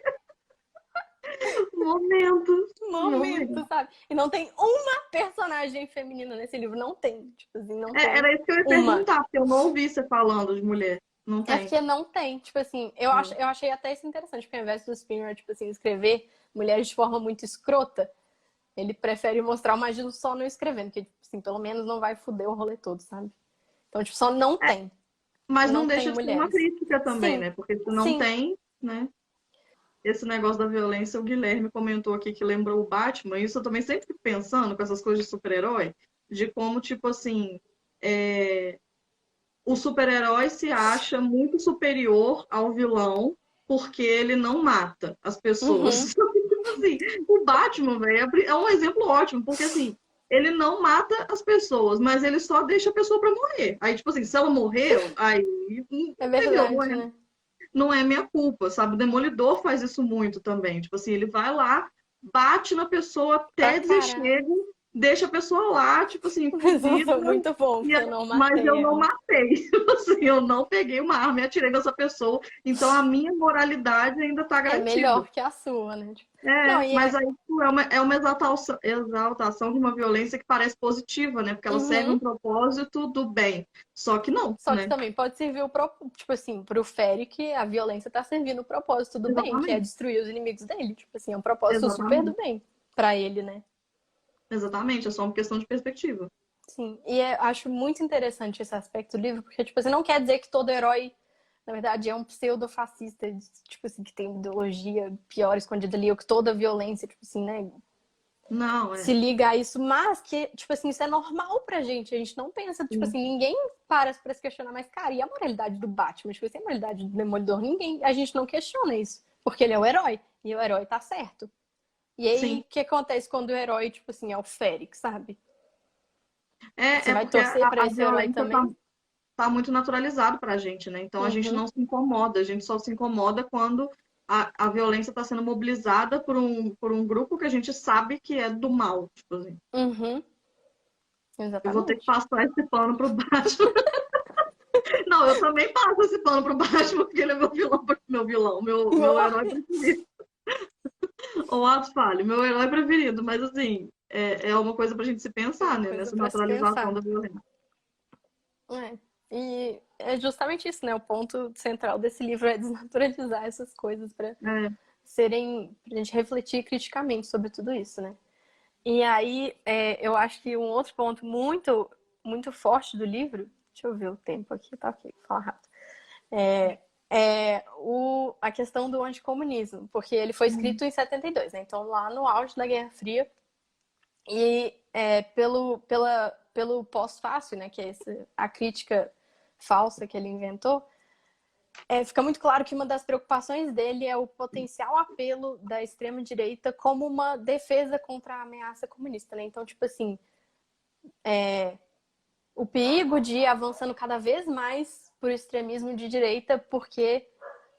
Momento, sabe? E não tem uma personagem feminina nesse livro. Não tem. Tipo assim, não tem. Era isso que eu ia perguntar, porque eu não ouvi você falando de mulher. Não tem. É porque não tem. Tipo assim, eu achei até isso interessante, porque ao invés do Spinner, tipo assim, escrever mulheres de forma muito escrota, ele prefere mostrar o machismo só não escrevendo, porque, tipo assim, pelo menos não vai foder o rolê todo, sabe? Então, tipo, só não tem. Mas não tem deixa de ser uma mulheres. crítica também, Sim. né? Porque se não Sim. tem, né? Esse negócio da violência, o Guilherme comentou aqui que lembrou o Batman. Isso eu também sempre fico pensando com essas coisas de super-herói, de como, tipo assim, o super-herói se acha muito superior ao vilão porque ele não mata as pessoas. Tipo assim, o Batman, velho, é um exemplo ótimo, porque assim, ele não mata as pessoas, mas ele só deixa a pessoa pra morrer. Aí, tipo assim, se ela morreu, aí. É Entendeu? verdade, né? Não é minha culpa, sabe? O Demolidor faz isso muito também. Tipo assim, ele vai lá, bate na pessoa até dizer chega, deixa a pessoa lá, tipo assim, Mas isso é fodida, muito bom, porque eu não matei mas eu não ela. matei. Tipo assim, eu não peguei uma arma e atirei nessa pessoa. Então a minha moralidade ainda tá É garantida. melhor que a sua, né? Tipo, não, Mas aí tipo, é uma exaltação de uma violência que parece positiva, né? Porque ela serve um propósito do bem. Só que não, Só que né? também pode servir tipo assim, pro Féric, a violência tá servindo o propósito do bem, que é destruir os inimigos dele. Tipo assim, é um propósito super do bem pra ele, né? Exatamente, é só uma questão de perspectiva. Sim, e acho muito interessante esse aspecto do livro, porque, tipo assim, não quer dizer que todo herói, na verdade, é um pseudo-fascista, tipo assim, que tem ideologia pior escondida ali, ou que toda violência, tipo assim, né? Não, se liga a isso, mas que, tipo assim, isso é normal pra gente. A gente não pensa, tipo assim, ninguém para pra se questionar, mas, cara, e a moralidade do Batman? Tipo assim, a moralidade do Demolidor? Ninguém, a gente não questiona isso, porque ele é o herói, e o herói tá certo. E aí, o que acontece quando o herói, tipo assim, é o Férix, sabe? Você vai torcer pra esse herói também? Tá muito naturalizado pra gente, né? Então a gente não se incomoda, a gente só se incomoda quando a violência está sendo mobilizada por um grupo que a gente sabe que é do mal, tipo assim. Exatamente. Eu vou ter que passar esse pano pro Batman. Não, eu também passo esse pano pro Batman, porque ele é meu herói preferido. O ato falho, meu herói preferido, mas assim, é uma coisa pra gente se pensar, né? Nessa naturalização da violência. E é justamente isso, né? O ponto central desse livro é desnaturalizar essas coisas para serem, pra gente refletir criticamente sobre tudo isso, né? E aí, eu acho que um outro ponto muito, muito forte do livro, deixa eu ver o tempo aqui, tá ok, vou falar rápido, a questão do anticomunismo, porque ele foi escrito em 72, né? Então lá no auge da Guerra Fria, e pelo pós-fácil, né, que é a crítica falsa que ele inventou, fica muito claro que uma das preocupações dele é o potencial apelo da extrema-direita como uma defesa contra a ameaça comunista, né? Então, tipo assim, o perigo de ir avançando cada vez mais por extremismo de direita, porque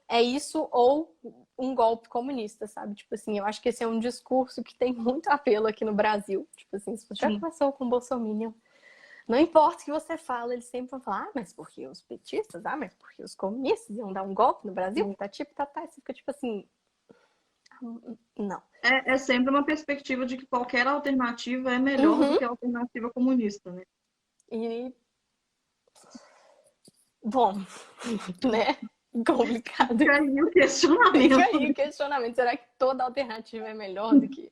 é isso ou um golpe comunista, sabe? Tipo assim, eu acho que esse é um discurso que tem muito apelo aqui no Brasil. Tipo assim, se você já Sim. conversou com o Bolsonaro, não importa o que você fala, eles sempre vão falar, ah, mas porque os petistas, ah, mas porque os comunistas iam dar um golpe no Brasil, tá tipo, tá, e você fica tipo assim, não. É sempre uma perspectiva de que qualquer alternativa é melhor do Uhum. que a alternativa comunista, né? E, bom, né? Complicado. Fica aí o Fica questionamento. aí o questionamento, será que toda alternativa é melhor do que...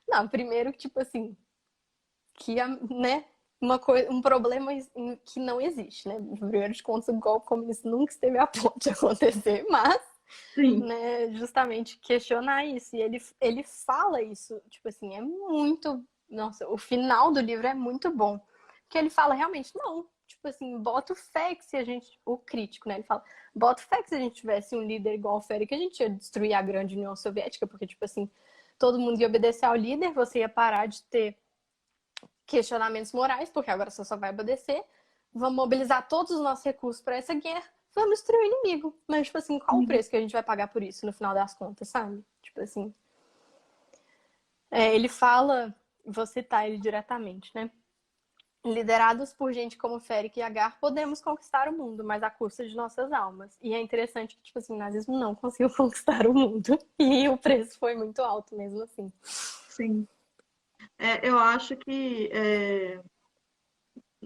Não, primeiro, tipo assim, que, né, um problema que não existe, né? Primeiro de contas, o golpe comunista nunca esteve a ponto de acontecer, mas, Sim, né, justamente questionar isso. E ele fala isso, tipo assim, é muito... Nossa, o final do livro é muito bom. Porque ele fala realmente, não, tipo assim, bota fé que se a gente... O crítico, né? Ele fala, bota fé que se a gente tivesse um líder igual o Férico, que a gente ia destruir a grande União Soviética, porque, tipo assim, todo mundo ia obedecer ao líder, você ia parar de ter questionamentos morais, porque agora você só vai obedecer. Vamos mobilizar todos os nossos recursos para essa guerra. Vamos destruir o inimigo. Mas, tipo assim, qual o preço que a gente vai pagar por isso no final das contas, sabe? Tipo assim. Ele fala, vou citar ele diretamente, né? Liderados por gente como Férico e Agar, podemos conquistar o mundo, mas à custa de nossas almas. E é interessante que, tipo assim, o nazismo não conseguiu conquistar o mundo. E o preço foi muito alto mesmo assim. sim. Eu acho que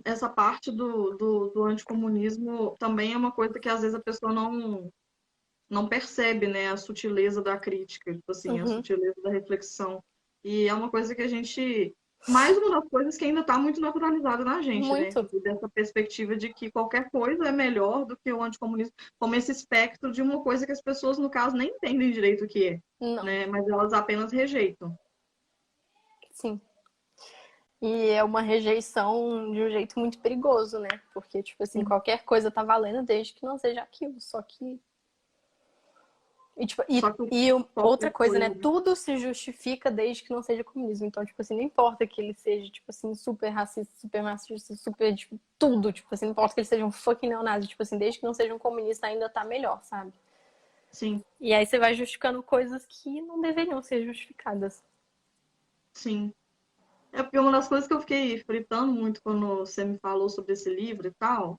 essa parte do anticomunismo também é uma coisa que às vezes a pessoa não percebe, né? A sutileza da crítica, tipo assim, a Uhum. sutileza da reflexão. E é uma coisa que a gente. Mais uma das coisas que ainda está muito naturalizada na gente, né? Muito. Dessa perspectiva de que qualquer coisa é melhor do que o anticomunismo, como esse espectro de uma coisa que as pessoas, no caso, nem entendem direito o que é, Não. né? Mas elas apenas rejeitam. Sim. E é uma rejeição de um jeito muito perigoso, né? Porque, tipo assim, Sim. qualquer coisa tá valendo desde que não seja aquilo. Só que. E, tipo, Só que outra qualquer coisa, né? coisa. Tudo se justifica desde que não seja comunismo. Então, tipo assim, não importa que ele seja, tipo assim, super racista, super machista, super, tipo, tudo. Tipo assim, não importa que ele seja um fucking neonazi. Tipo assim, desde que não seja um comunista ainda tá melhor, sabe? Sim, E aí você vai justificando coisas que não deveriam ser justificadas. sim. É porque uma das coisas que eu fiquei fritando muito quando você me falou sobre esse livro e tal,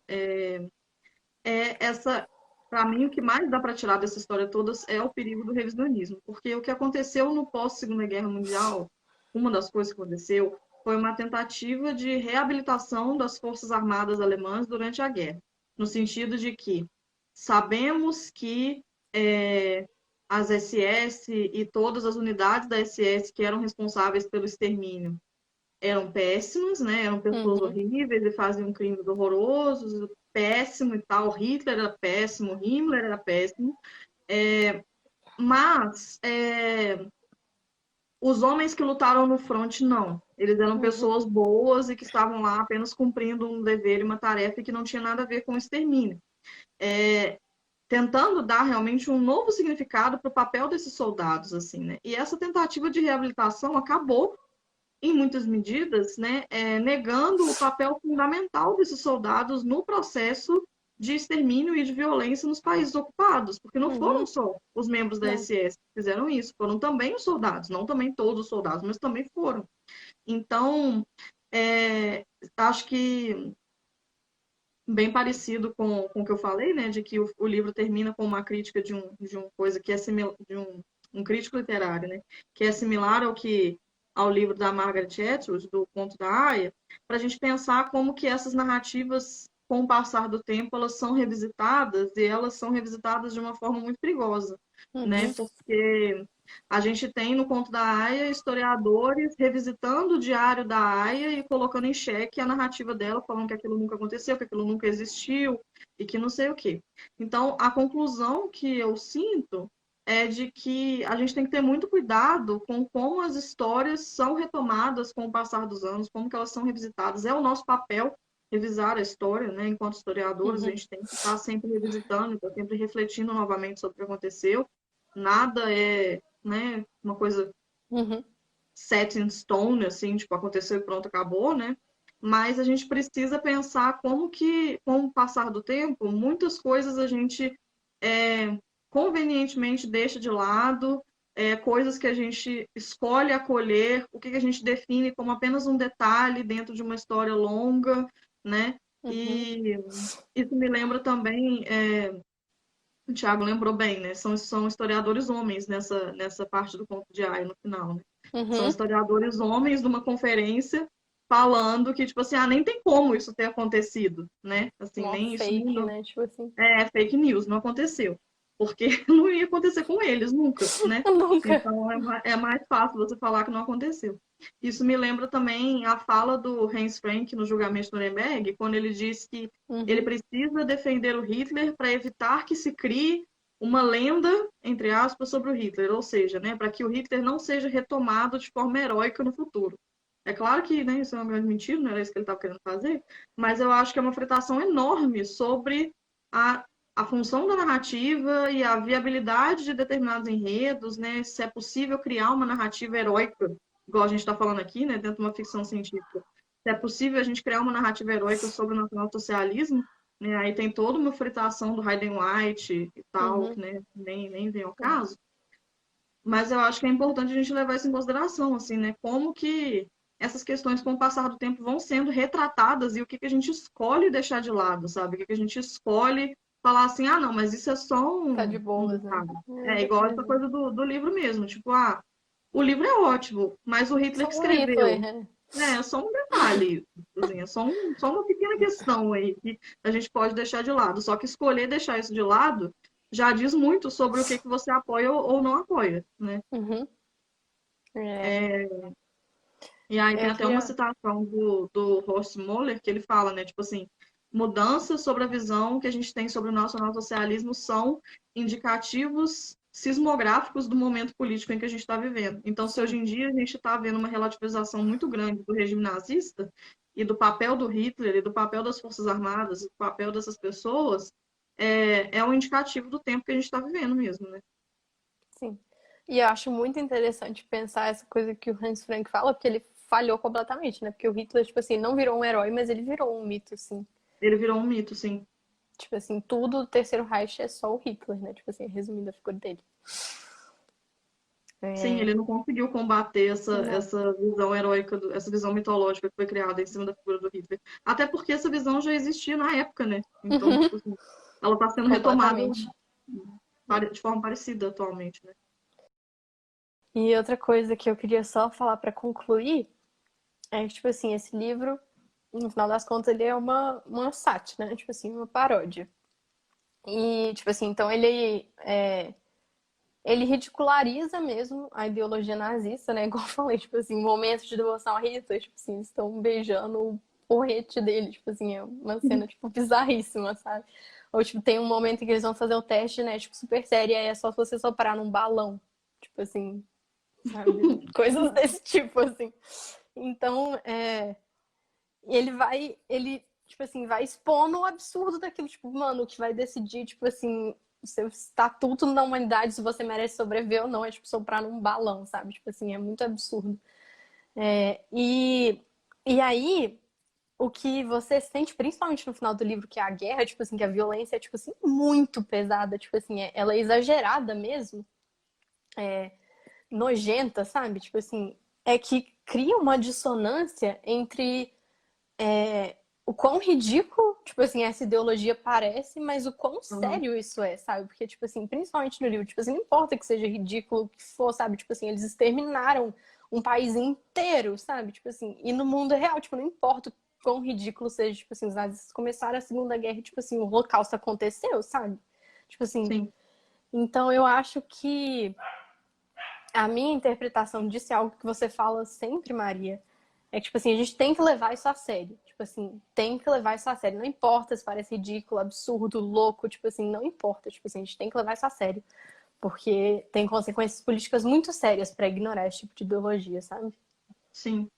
essa, para mim, o que mais dá para tirar dessa história toda é o perigo do revisionismo. Porque o que aconteceu no pós-Segunda Guerra Mundial, uma das coisas que aconteceu, foi uma tentativa de reabilitação das Forças Armadas alemãs durante a guerra. No sentido de que sabemos que as SS e todas as unidades da SS que eram responsáveis pelo extermínio eram péssimas, né? Eram pessoas Uhum. horríveis e faziam crimes horrorosos, péssimo e tal. Hitler era péssimo, Himmler era péssimo. Mas os homens que lutaram no fronte, não. Eles eram Uhum. pessoas boas e que estavam lá apenas cumprindo um dever e uma tarefa que não tinha nada a ver com o extermínio. Tentando dar realmente um novo significado para o papel desses soldados, assim, né? E essa tentativa de reabilitação acabou em muitas medidas, né, negando o papel fundamental desses soldados no processo de extermínio e de violência nos países ocupados, porque não foram Uhum. só os membros da Não. SS que fizeram isso, foram também os soldados, não também todos os soldados, mas também foram. Então, acho que bem parecido com o que eu falei, né, de que o livro termina com uma crítica de uma coisa que é similar, de um crítico literário, né, que é similar ao livro da Margaret Atwood, do Conto da Aia, para a gente pensar como que essas narrativas, com o passar do tempo, elas são revisitadas e elas são revisitadas de uma forma muito perigosa, né, Uhum. porque a gente tem no Conto da Aia historiadores revisitando o diário da Aia e colocando em xeque a narrativa dela, falando que aquilo nunca aconteceu, que aquilo nunca existiu e que não sei o quê. Então, a conclusão que eu sinto é de que a gente tem que ter muito cuidado com como as histórias são retomadas com o passar dos anos, como que elas são revisitadas. É o nosso papel revisar a história, né? Enquanto historiadores, a Uhum. gente tem que estar sempre revisitando, estar sempre refletindo novamente sobre o que aconteceu. Nada é, né, uma coisa Uhum. set in stone, assim, tipo, aconteceu e pronto, acabou, né? Mas a gente precisa pensar como que, com o passar do tempo, muitas coisas a gente convenientemente deixa de lado, coisas que a gente escolhe acolher, o que a gente define como apenas um detalhe dentro de uma história longa, né? E isso me lembra também, o Thiago lembrou bem, né? São historiadores homens nessa parte do conto de Aia no final, né? São historiadores homens numa conferência falando que, tipo assim, nem tem como isso ter acontecido, né? Assim, Mó nem isso fake, não, né? Tipo assim. fake news, não aconteceu. Porque não ia acontecer com eles nunca, né? Nunca. Então é mais fácil você falar que não aconteceu. Isso me lembra também a fala do Hans Frank no julgamento de Nuremberg, quando ele diz que ele precisa defender o Hitler para evitar que se crie uma lenda, entre aspas, sobre o Hitler, ou seja, né, para que o Hitler não seja retomado de forma heróica no futuro. É claro que, né, isso é uma grande mentira, não era isso que ele estava querendo fazer, mas eu acho que é uma fritação enorme sobre a função da narrativa e a viabilidade de determinados enredos, né? Se é possível criar uma narrativa heróica, igual a gente está falando aqui, né? Dentro de uma ficção científica. Se é possível a gente criar uma narrativa heróica sobre o nacionalsocialismo, né? Aí tem toda uma fritação do Hayden White e tal, que né? nem vem ao caso. Mas eu acho que é importante a gente levar isso em consideração, assim, né? Como que essas questões, com o passar do tempo, vão sendo retratadas e o que a gente escolhe deixar de lado, sabe? O que a gente escolhe falar assim, não, mas isso é só Tá de um boas, né? detalhe. É igual essa coisa do livro mesmo, tipo, o livro é ótimo, mas o Hitler Só que um Hitler, escreveu, né? é só um detalhe, assim, é só uma pequena questão aí que a gente pode deixar de lado. Só que escolher deixar isso de lado já diz muito sobre o que você apoia ou não apoia, né? É. E aí tem Eu até uma queria. citação do Horst Mahler que ele fala, né? Tipo assim, mudanças sobre a visão que a gente tem sobre o nacionalsocialismo são indicativos sismográficos do momento político em que a gente está vivendo. Então, se hoje em dia a gente está vendo uma relativização muito grande do regime nazista e do papel do Hitler e do papel das Forças Armadas e do papel dessas pessoas, é um indicativo do tempo que a gente está vivendo mesmo, né? Sim. E eu acho muito interessante pensar essa coisa que o Hans Frank fala, porque ele falhou completamente, né? Porque o Hitler, tipo assim, não virou um herói, mas ele virou um mito, assim. Ele virou um mito, sim. Tipo assim, tudo do Terceiro Reich é só o Hitler, né? Tipo assim, resumindo a figura dele. Sim, ele não conseguiu combater Não. essa visão heróica, essa visão mitológica que foi criada em cima da figura do Hitler. Até porque essa visão já existia na época, né? Então, tipo assim, ela está sendo retomada de forma parecida atualmente, né? E outra coisa que eu queria só falar para concluir é que, tipo assim, esse livro, no final das contas, ele é uma sátira, né? Tipo assim, uma paródia. E, tipo assim, então ele ridiculariza mesmo a ideologia nazista, né? Igual eu falei, tipo assim, momentos de devoção a Hitler, tipo assim, eles estão beijando o porrete dele, tipo assim, é uma cena, tipo, bizarríssima, sabe? Ou, tipo, tem um momento em que eles vão fazer o teste, né, tipo, super sério, e aí é só se você soprar num balão, tipo assim, sabe? Coisas desse tipo, assim. Então, ele, tipo assim, vai expondo o absurdo daquilo, tipo, mano, o que vai decidir, tipo assim, o seu estatuto na humanidade, se você merece sobreviver ou não, é, tipo, soprar num balão, sabe? Tipo assim, é muito absurdo. E aí, o que você sente, principalmente no final do livro, que é a guerra, tipo assim, que a violência é, tipo assim, muito pesada, tipo assim, ela é exagerada mesmo, nojenta, sabe? Tipo assim, é que cria uma dissonância entre o quão ridículo, tipo assim, essa ideologia parece, mas o quão sério isso é, sabe? Porque, tipo assim, principalmente no livro, tipo assim, não importa que seja ridículo o que for, sabe? Tipo assim, eles exterminaram um país inteiro, sabe? Tipo assim, e no mundo real, tipo, não importa o quão ridículo seja, tipo assim, os nazistas começaram a Segunda Guerra, tipo assim, o Holocausto aconteceu, sabe? Tipo assim, Sim. então eu acho que a minha interpretação disso é algo que você fala sempre, Maria, é que, tipo assim, a gente tem que levar isso a sério. Tipo assim, tem que levar isso a sério. Não importa se parece ridículo, absurdo, louco, tipo assim, não importa. Tipo assim, a gente tem que levar isso a sério. Porque tem consequências políticas muito sérias para ignorar esse tipo de ideologia, sabe? Sim.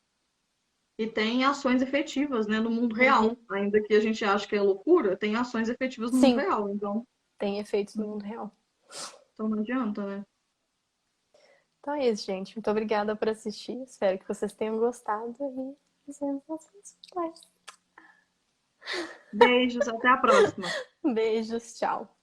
E tem ações efetivas, né, no mundo real. Ainda que a gente ache que é loucura, tem ações efetivas no mundo Sim, real. Então, tem efeitos no mundo real. não adianta, né? Então é isso, gente. Muito obrigada por assistir. Espero que vocês tenham gostado e nos vemos nas próximas. Beijos, até a próxima. Beijos, tchau.